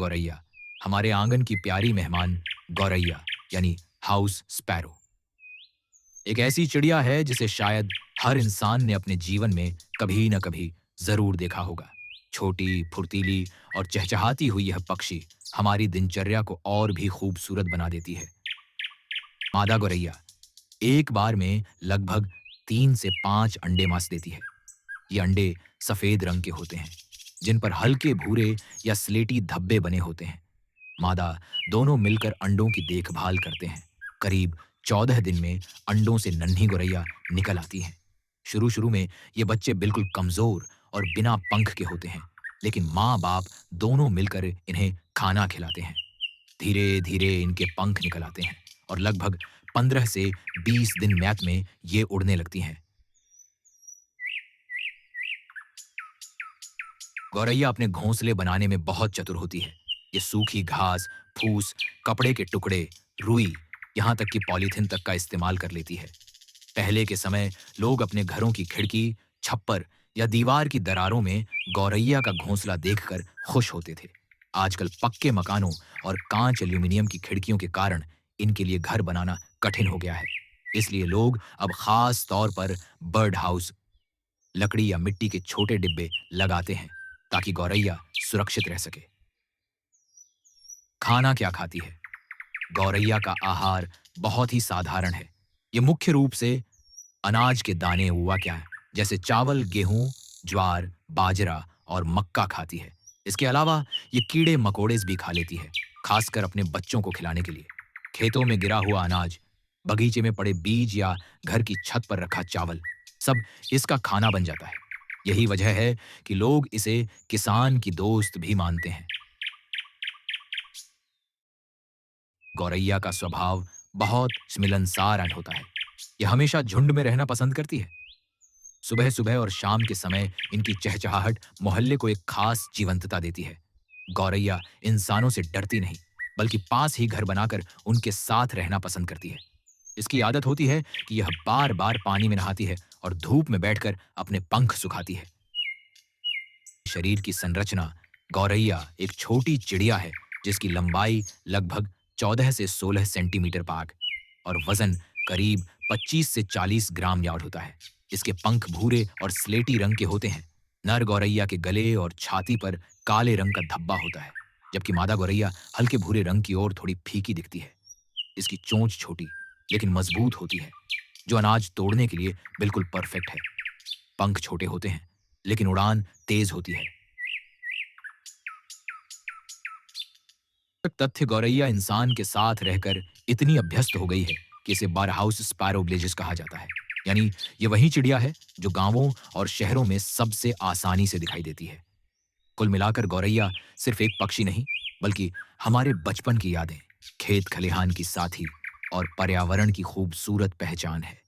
गौरैया, हमारे आंगन की प्यारी मेहमान गौरैया यानी हाउस स्पैरो एक ऐसी चिड़िया है जिसे शायद हर इंसान ने अपने जीवन में कभी न कभी जरूर देखा होगा। छोटी, फुर्तीली और चहचहाती हुई यह पक्षी हमारी दिनचर्या को और भी खूबसूरत बना देती है। मादा गौरैया एक बार में लगभग 3 से 5 अंडे मास देती है। ये अंडे सफेद रंग के होते हैं, जिन पर हल्के भूरे या स्लेटी धब्बे बने होते हैं। मादा दोनों मिलकर अंडों की देखभाल करते हैं। करीब 14 दिन में अंडों से नन्ही गौरैया निकल आती हैं। शुरू शुरू में ये बच्चे बिल्कुल कमजोर और बिना पंख के होते हैं, लेकिन माँ बाप दोनों मिलकर इन्हें खाना खिलाते हैं। धीरे धीरे इनके पंख निकल आते हैं और लगभग 15 से 20 दिन म्याद में ये उड़ने लगती हैं। गौरैया अपने घोंसले बनाने में बहुत चतुर होती है। ये सूखी घास, फूस, कपड़े के टुकड़े, रुई, यहाँ तक कि पॉलीथिन तक का इस्तेमाल कर लेती है। पहले के समय लोग अपने घरों की खिड़की, छप्पर या दीवार की दरारों में गौरैया का घोंसला देखकर खुश होते थे। आजकल पक्के मकानों और कांच एल्यूमिनियम की खिड़कियों के कारण इनके लिए घर बनाना कठिन हो गया है। इसलिए लोग अब खास तौर पर बर्ड हाउस, लकड़ी या मिट्टी के छोटे डिब्बे लगाते हैं ताकि गौरैया सुरक्षित रह सके। खाना क्या खाती है? गौरैया का आहार बहुत ही साधारण है। ये मुख्य रूप से अनाज के दाने हुआ क्या है, जैसे चावल, गेहूं, ज्वार, बाजरा और मक्का खाती है। इसके अलावा ये कीड़े मकोड़े भी खा लेती है, खासकर अपने बच्चों को खिलाने के लिए। खेतों में गिरा हुआ अनाज, बगीचे में पड़े बीज या घर की छत पर रखा चावल, सब इसका खाना बन जाता है। यही वजह है कि लोग इसे किसान की दोस्त भी मानते हैं। गौरैया का स्वभाव बहुत मिलनसार होता है। यह हमेशा झुंड में रहना पसंद करती है। सुबह सुबह और शाम के समय इनकी चहचहाहट मोहल्ले को एक खास जीवंतता देती है। गौरैया इंसानों से डरती नहीं, बल्कि पास ही घर बनाकर उनके साथ रहना पसंद करती है। इसकी आदत होती है कि यह बार बार पानी में नहाती है और धूप में बैठकर अपने पंख सुखाती है। शरीर की संरचना, गौरैया एक छोटी चिड़िया है जिसकी लंबाई लगभग 14 से 16 सेंटीमीटर पाग और वजन करीब 25 से 40 ग्राम यार्ड होता है। इसके पंख भूरे और स्लेटी रंग के होते हैं। नर गौरैया के गले और छाती पर काले रंग का धब्बा होता है, जबकि मादा गौरैया हल्के भूरे रंग की ओर थोड़ी फीकी दिखती है। इसकी चोंच छोटी लेकिन मजबूत होती है, जो अनाज तोड़ने के लिए बिल्कुल परफेक्ट है। पंख छोटे होते हैं, लेकिन उड़ान तेज होती है। तथ्य गौरैया इंसान के साथ रहकर इतनी अभ्यस्त हो गई है कि इसे बारहाउस स्पैरो ब्लेजिस कहा जाता है। यानी ये वही चिड़िया है जो गांवों और शहरों में सबसे आसानी से दिखाई देती है। कुल मिलाकर गौरैया सिर्फ एक पक्षी नहीं, बल्कि हमारे बचपन की यादें, खेत खलिहान की साथी और पर्यावरण की खूबसूरत पहचान है।